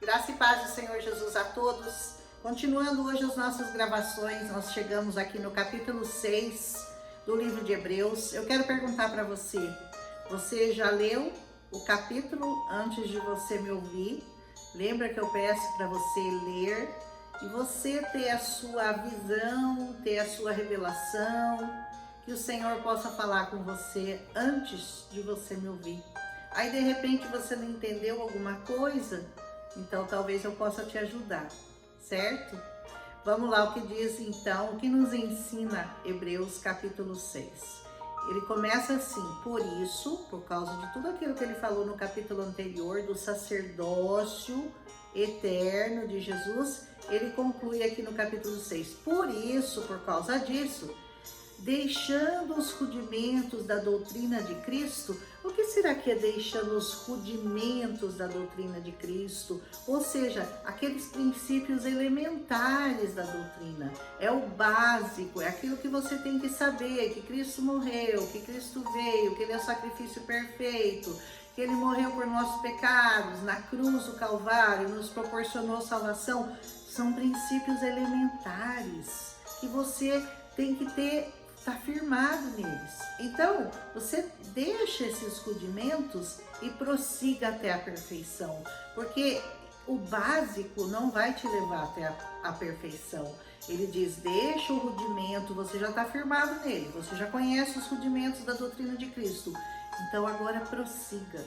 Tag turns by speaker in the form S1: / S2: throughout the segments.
S1: Graça e paz do Senhor Jesus a todos. Continuando hoje as nossas gravações, nós chegamos aqui no capítulo 6 do livro de Hebreus. Eu quero perguntar para você, você já leu o capítulo antes de você me ouvir? Lembra que eu peço para você ler e você ter a sua visão, ter a sua revelação, que o Senhor possa falar com você antes de você me ouvir. Aí de repente você não entendeu alguma coisa, então talvez eu possa te ajudar, certo? Vamos lá, o que diz então, o que nos ensina Hebreus capítulo 6. Ele começa assim: por isso, por causa de tudo aquilo que ele falou no capítulo anterior, do sacerdócio eterno de Jesus, ele conclui aqui no capítulo 6. Por isso, por causa disso, deixando os rudimentos da doutrina de Cristo. O que será que é deixando os rudimentos da doutrina de Cristo? Ou seja, aqueles princípios elementares da doutrina. É o básico, é aquilo que você tem que saber, que Cristo morreu, que Cristo veio, que Ele é o sacrifício perfeito, que Ele morreu por nossos pecados, na cruz do Calvário, nos proporcionou salvação. São princípios elementares que você tem que estar firmado neles. Então, você deixa esses rudimentos e prossiga até a perfeição, porque o básico não vai te levar até a perfeição. Ele diz, deixa o rudimento, você já está firmado nele, você já conhece os rudimentos da doutrina de Cristo. Então agora prossiga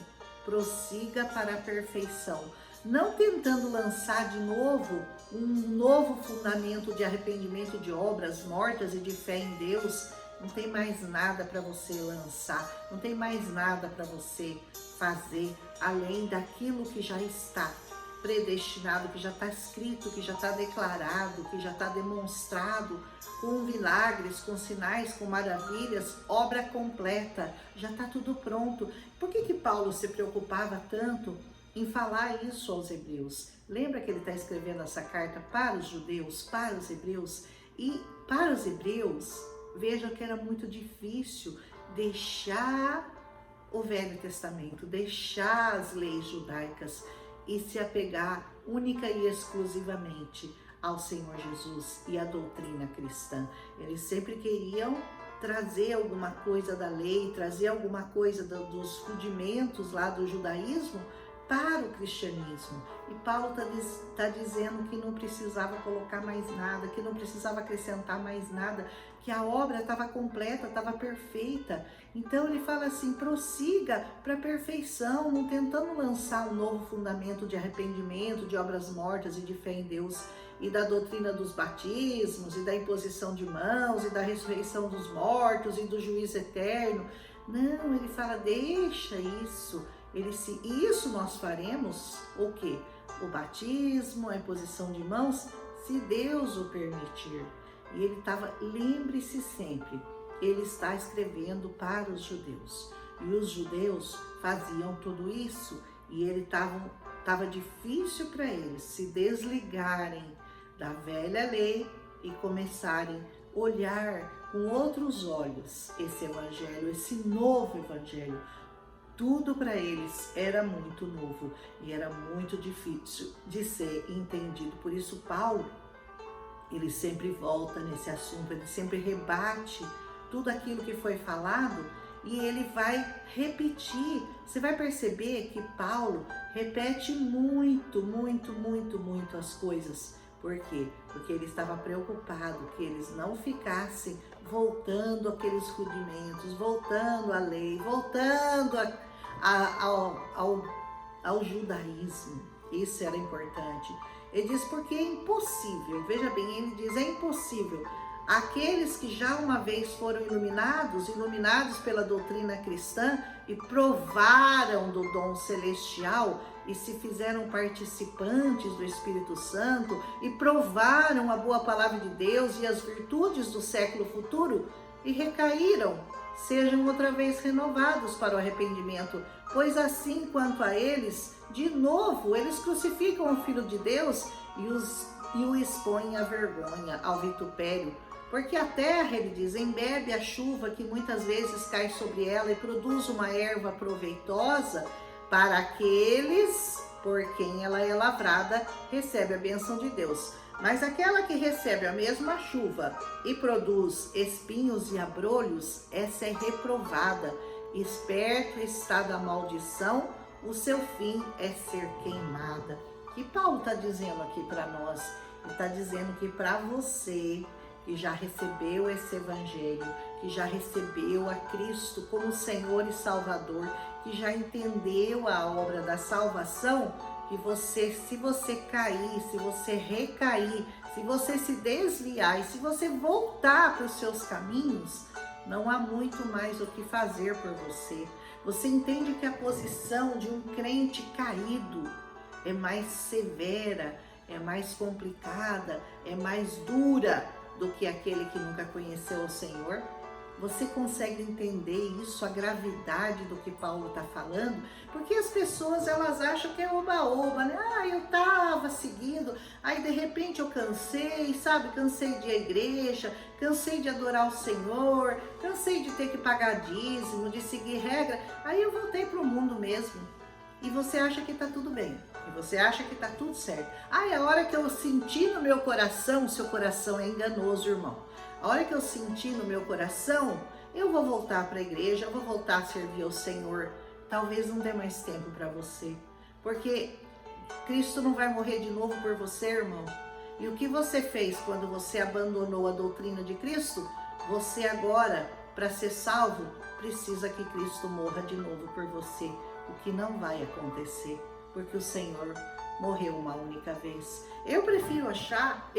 S1: para a perfeição. Não tentando lançar de novo um novo fundamento de arrependimento de obras mortas e de fé em Deus. Não tem mais nada para você lançar, não tem mais nada para você fazer além daquilo que já está predestinado, que já está escrito, que já está declarado, que já está demonstrado com milagres, com sinais, com maravilhas, obra completa, já está tudo pronto. Por que Paulo se preocupava tanto em falar isso aos hebreus? Lembra que ele está escrevendo essa carta para os judeus, para os hebreus? E para os hebreus, veja que era muito difícil deixar o Velho Testamento, deixar as leis judaicas e se apegar única e exclusivamente ao Senhor Jesus e à doutrina cristã. Eles sempre queriam trazer alguma coisa da lei, trazer alguma coisa dos rudimentos lá do judaísmo para o cristianismo. E Paulo está dizendo que não precisava colocar mais nada, que não precisava acrescentar mais nada, que a obra estava completa, estava perfeita. Então ele fala assim, prossiga para a perfeição, não tentando lançar um novo fundamento de arrependimento, de obras mortas e de fé em Deus, e da doutrina dos batismos, e da imposição de mãos, e da ressurreição dos mortos, e do juízo eterno. Não, ele fala, deixa isso. Isso nós faremos o quê? O batismo, a imposição de mãos, se Deus o permitir. E ele estava, lembre-se sempre, ele está escrevendo para os judeus. E os judeus faziam tudo isso e estava difícil para eles se desligarem da velha lei e começarem a olhar com outros olhos esse evangelho, esse novo evangelho. Tudo para eles era muito novo e era muito difícil de ser entendido. Por isso Paulo, ele sempre volta nesse assunto, ele sempre rebate tudo aquilo que foi falado e ele vai repetir. Você vai perceber que Paulo repete muito as coisas. Por quê? Porque ele estava preocupado que eles não ficassem voltando àqueles rudimentos, voltando à lei, voltando ao judaísmo. Isso era importante. Ele diz porque é impossível, veja bem, ele diz, é impossível. Aqueles que já uma vez foram iluminados pela doutrina cristã e provaram do dom celestial e se fizeram participantes do Espírito Santo e provaram a boa palavra de Deus e as virtudes do século futuro e recaíram, sejam outra vez renovados para o arrependimento, pois assim quanto a eles, de novo, eles crucificam o Filho de Deus e o expõem à vergonha, ao vitupério. Porque a terra, ele diz, embebe a chuva que muitas vezes cai sobre ela e produz uma erva proveitosa para aqueles por quem ela é lavrada, recebe a bênção de Deus. Mas aquela que recebe a mesma chuva e produz espinhos e abrolhos, essa é reprovada. Esperto está da maldição, o seu fim é ser queimada. O que Paulo está dizendo aqui para nós? Ele está dizendo que para você que já recebeu esse evangelho, que já recebeu a Cristo como Senhor e Salvador, que já entendeu a obra da salvação, que você, se você cair, se você recair, se você se desviar e se você voltar para os seus caminhos, não há muito mais o que fazer por você. Você entende que a posição de um crente caído é mais severa, é mais complicada, é mais dura do que aquele que nunca conheceu o Senhor? Você consegue entender isso, a gravidade do que Paulo está falando? Porque as pessoas, elas acham que é oba-oba, né? Eu estava seguindo, aí de repente eu cansei, sabe? Cansei de ir à igreja, cansei de adorar o Senhor, cansei de ter que pagar dízimo, de seguir regra, aí eu voltei para o mundo mesmo. E você acha que está tudo bem, e você acha que está tudo certo. A hora que eu senti no meu coração, o seu coração é enganoso, irmão. A hora que eu senti no meu coração, eu vou voltar para a igreja, eu vou voltar a servir ao Senhor. Talvez não dê mais tempo para você, porque Cristo não vai morrer de novo por você, irmão. E o que você fez quando você abandonou a doutrina de Cristo? Você agora, para ser salvo, precisa que Cristo morra de novo por você, o que não vai acontecer, porque o Senhor morreu uma única vez. Eu prefiro achar,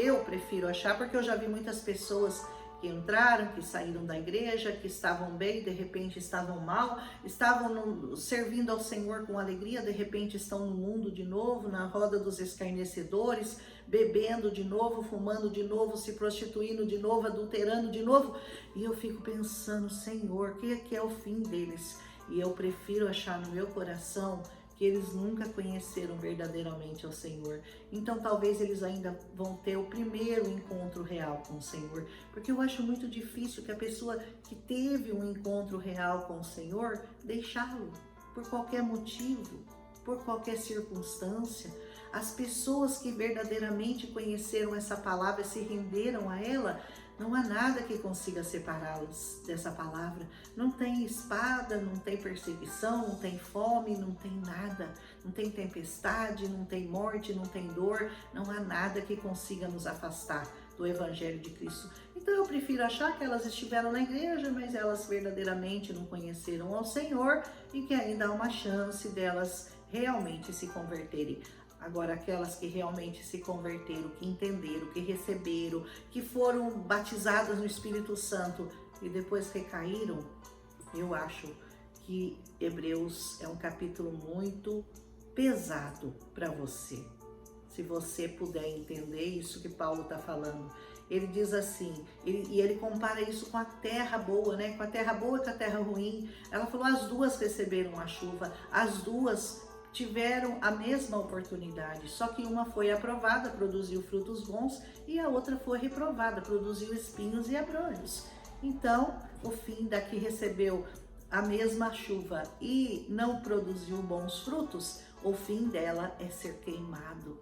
S1: porque eu já vi muitas pessoas que entraram, que saíram da igreja, que estavam bem, de repente estavam mal, estavam servindo ao Senhor com alegria, de repente estão no mundo de novo, na roda dos escarnecedores, bebendo de novo, fumando de novo, se prostituindo de novo, adulterando de novo. E eu fico pensando, Senhor, que é o fim deles? E eu prefiro achar no meu coração que eles nunca conheceram verdadeiramente ao Senhor. Então talvez eles ainda vão ter o primeiro encontro real com o Senhor, porque eu acho muito difícil que a pessoa que teve um encontro real com o Senhor, deixá-lo, por qualquer motivo, por qualquer circunstância. As pessoas que verdadeiramente conheceram essa palavra, se renderam a ela, não há nada que consiga separá-los dessa palavra. Não tem espada, não tem perseguição, não tem fome, não tem nada. Não tem tempestade, não tem morte, não tem dor. Não há nada que consiga nos afastar do Evangelho de Cristo. Então eu prefiro achar que elas estiveram na igreja, mas elas verdadeiramente não conheceram ao Senhor e que ainda há uma chance delas realmente se converterem. Agora, aquelas que realmente se converteram, que entenderam, que receberam, que foram batizadas no Espírito Santo e depois recaíram, eu acho que Hebreus é um capítulo muito pesado para você. Se você puder entender isso que Paulo está falando. Ele diz assim, ele compara isso com a terra boa, né? Com a terra boa e com a terra ruim. Ela falou, as duas receberam a chuva, as duas tiveram a mesma oportunidade, só que uma foi aprovada, produziu frutos bons, e a outra foi reprovada, produziu espinhos e abrolhos. Então, o fim da que recebeu a mesma chuva e não produziu bons frutos, o fim dela é ser queimado.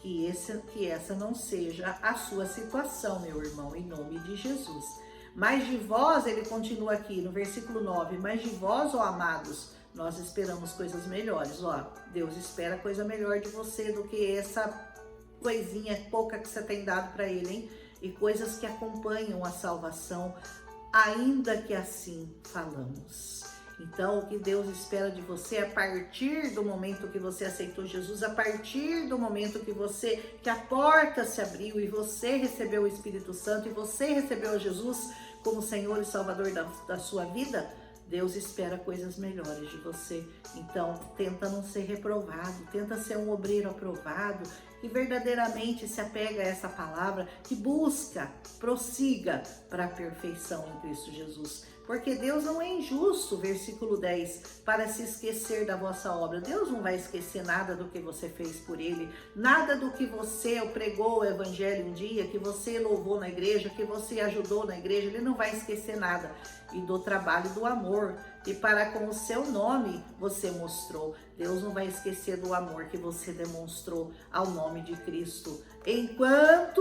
S1: Que essa não seja a sua situação, meu irmão, em nome de Jesus. Mas de vós, ele continua aqui no versículo 9, mas de vós, ó amados, nós esperamos coisas melhores. Ó, Deus espera coisa melhor de você do que essa coisinha pouca que você tem dado para ele, hein? E coisas que acompanham a salvação, ainda que assim falamos. Então, o que Deus espera de você a partir do momento que você aceitou Jesus, a partir do momento que a porta se abriu e você recebeu o Espírito Santo e você recebeu Jesus como Senhor e Salvador da sua vida, Deus espera coisas melhores de você. Então, tenta não ser reprovado, tenta ser um obreiro aprovado, que verdadeiramente se apega a essa palavra, que busca, prossiga para a perfeição em Cristo Jesus. porque Deus não é injusto, versículo 10, para se esquecer da vossa obra. Deus não vai esquecer nada do que você fez por Ele, nada do que você pregou o evangelho um dia, que você louvou na igreja, que você ajudou na igreja, Ele não vai esquecer nada. E do trabalho do amor, e para com o seu nome você mostrou. Deus não vai esquecer do amor que você demonstrou ao nome de Cristo, enquanto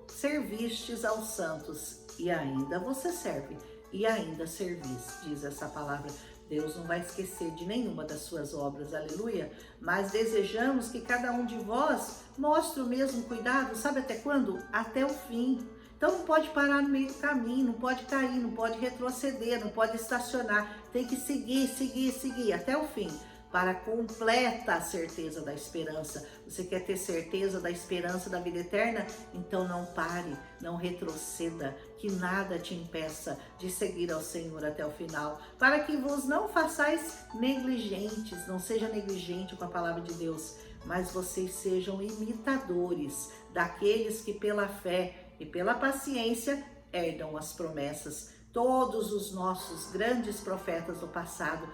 S1: servistes aos santos, e ainda você serve, e ainda servis, diz essa palavra. Deus não vai esquecer de nenhuma das suas obras, aleluia, mas desejamos que cada um de vós mostre o mesmo cuidado, sabe até quando? Até o fim. Então não pode parar no meio do caminho, não pode cair, não pode retroceder, não pode estacionar, tem que seguir até o fim, para a completa certeza da esperança. Você quer ter certeza da esperança da vida eterna? Então não pare, não retroceda, que nada te impeça de seguir ao Senhor até o final, para que vos não façais negligentes, não seja negligente com a palavra de Deus, mas vocês sejam imitadores daqueles que pela fé e pela paciência herdam as promessas. Todos os nossos grandes profetas do passado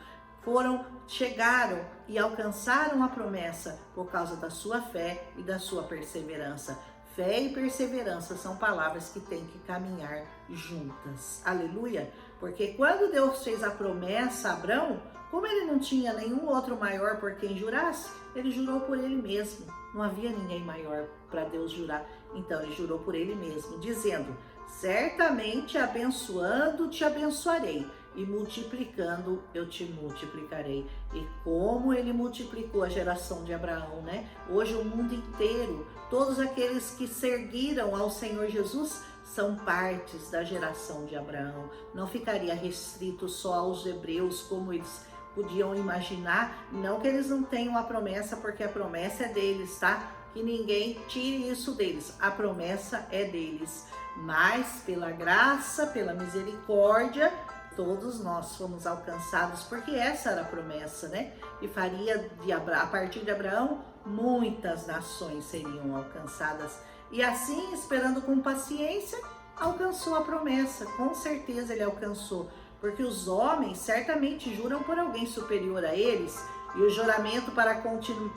S1: chegaram e alcançaram a promessa por causa da sua fé e da sua perseverança. Fé e perseverança são palavras que têm que caminhar juntas. Aleluia! Porque quando Deus fez a promessa a Abrão, como ele não tinha nenhum outro maior por quem jurasse, ele jurou por ele mesmo. Não havia ninguém maior para Deus jurar. Então ele jurou por ele mesmo, dizendo: certamente abençoando te abençoarei, e multiplicando eu te multiplicarei. E como ele multiplicou a geração de Abraão, né? Hoje o mundo inteiro, todos aqueles que seguiram ao Senhor Jesus são partes da geração de Abraão. Não ficaria restrito só aos hebreus, como eles podiam imaginar. Não que eles não tenham a promessa, porque a promessa é deles, tá? Que ninguém tire isso deles. A promessa é deles. Mas pela graça, pela misericórdia, todos nós fomos alcançados, porque essa era a promessa, né? E faria a partir de Abraão, muitas nações seriam alcançadas. E assim, esperando com paciência, alcançou a promessa. Com certeza ele alcançou, porque os homens certamente juram por alguém superior a eles, e o juramento para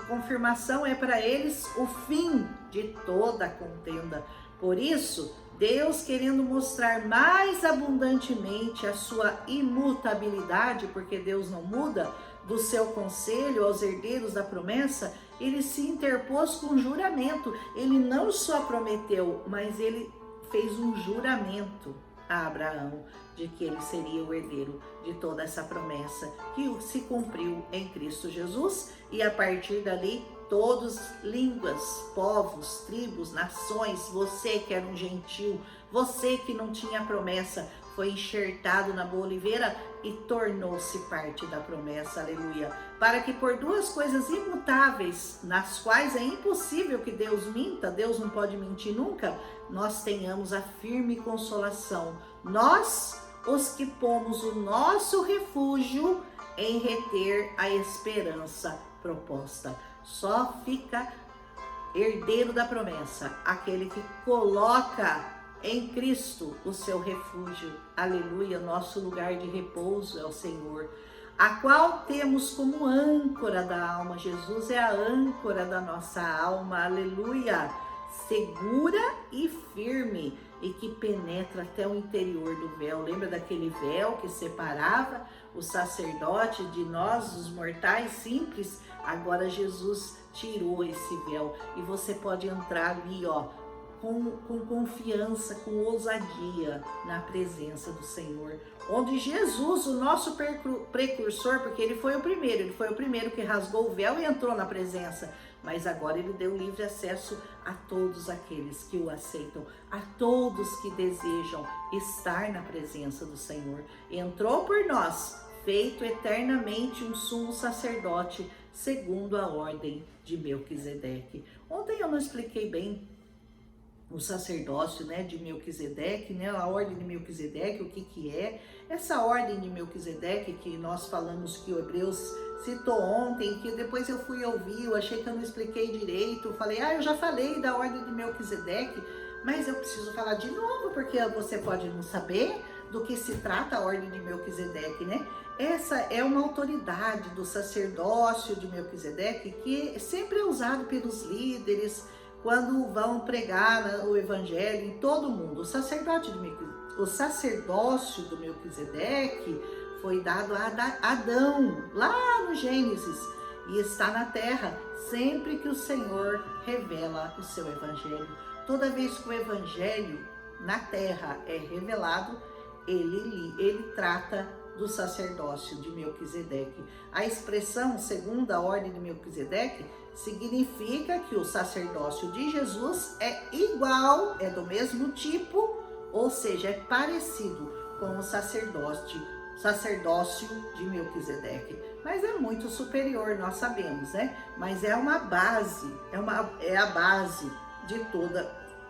S1: confirmação é para eles o fim de toda a contenda. Por isso, Deus, querendo mostrar mais abundantemente a sua imutabilidade, porque Deus não muda, do seu conselho aos herdeiros da promessa, ele se interpôs com juramento. Ele não só prometeu, mas ele fez um juramento a Abraão de que ele seria o herdeiro de toda essa promessa que se cumpriu em Cristo Jesus, e a partir dali todos, línguas, povos, tribos, nações, você que era um gentil, você que não tinha promessa, foi enxertado na boa oliveira e tornou-se parte da promessa, aleluia. Para que por duas coisas imutáveis, nas quais é impossível que Deus minta, Deus não pode mentir nunca, nós tenhamos a firme consolação. Nós, os que pomos o nosso refúgio em reter a esperança proposta. Só fica herdeiro da promessa aquele que coloca em Cristo o seu refúgio, aleluia. Nosso lugar de repouso é o Senhor, a qual temos como âncora da alma. Jesus é a âncora da nossa alma, aleluia, segura e firme, e que penetra até o interior do véu. Lembra daquele véu que separava o sacerdote de nós, os mortais simples? Agora Jesus tirou esse véu e você pode entrar ali, ó, com confiança, com ousadia na presença do Senhor, onde Jesus, o nosso precursor, porque ele foi o primeiro que rasgou o véu e entrou na presença, mas agora ele deu livre acesso a todos aqueles que o aceitam, a todos que desejam estar na presença do Senhor. Entrou por nós, feito eternamente um sumo sacerdote, segundo a ordem de Melquisedeque. Ontem eu não expliquei bem o sacerdócio, né, de Melquisedeque, né, a ordem de Melquisedeque, o que é essa ordem de Melquisedeque que nós falamos, que o Hebreus citou ontem, que depois eu fui ouvir, eu achei que eu não expliquei direito, eu falei, eu já falei da ordem de Melquisedeque, mas eu preciso falar de novo, porque você pode não saber, do que se trata a ordem de Melquisedeque, né? Essa é uma autoridade do sacerdócio de Melquisedeque que sempre é usado pelos líderes quando vão pregar o evangelho em todo mundo. O sacerdócio do Melquisedeque foi dado a Adão, lá no Gênesis, e está na terra sempre que o Senhor revela o seu evangelho. Toda vez que o evangelho na terra é revelado, ele trata do sacerdócio de Melquisedeque. A expressão segunda ordem de Melquisedeque significa que o sacerdócio de Jesus é igual, é do mesmo tipo, ou seja, é parecido com o sacerdócio de Melquisedeque. Mas é muito superior, nós sabemos, né? Mas é uma base, é a base de toda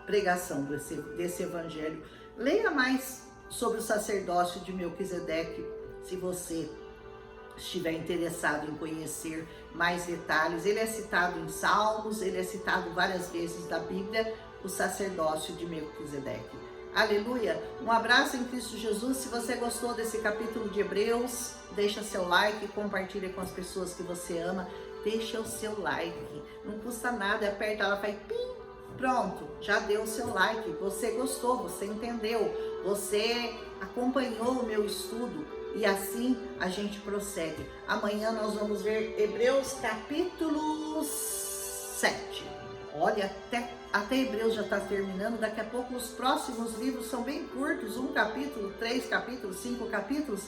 S1: pregação desse evangelho. Leia mais sobre o sacerdócio de Melquisedeque, se você estiver interessado em conhecer mais detalhes. Ele é citado em Salmos, ele é citado várias vezes na Bíblia, o sacerdócio de Melquisedeque. Aleluia! Um abraço em Cristo Jesus. Se você gostou desse capítulo de Hebreus, deixa seu like, compartilha com as pessoas que você ama. Deixa o seu like, não custa nada, aperta ela, faz pim, pronto, já deu o seu like. Você gostou, você entendeu, você acompanhou o meu estudo e assim a gente prossegue. Amanhã nós vamos ver Hebreus capítulo 7. Olha, até Hebreus já está terminando. Daqui a pouco os próximos livros são bem curtos, 1 capítulo, 3 capítulos, 5 capítulos,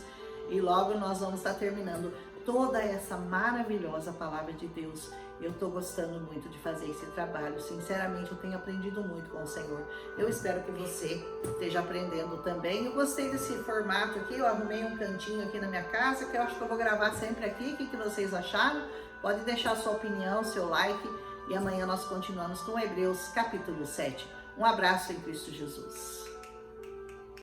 S1: e logo nós vamos estar terminando toda essa maravilhosa palavra de Deus. Eu estou gostando muito de fazer esse trabalho. Sinceramente, eu tenho aprendido muito com o Senhor. Eu espero que você esteja aprendendo também. Eu gostei desse formato aqui. Eu arrumei um cantinho aqui na minha casa, que eu acho que eu vou gravar sempre aqui. O que vocês acharam? Pode deixar a sua opinião, seu like. E amanhã nós continuamos com Hebreus capítulo 7. Um abraço em Cristo Jesus.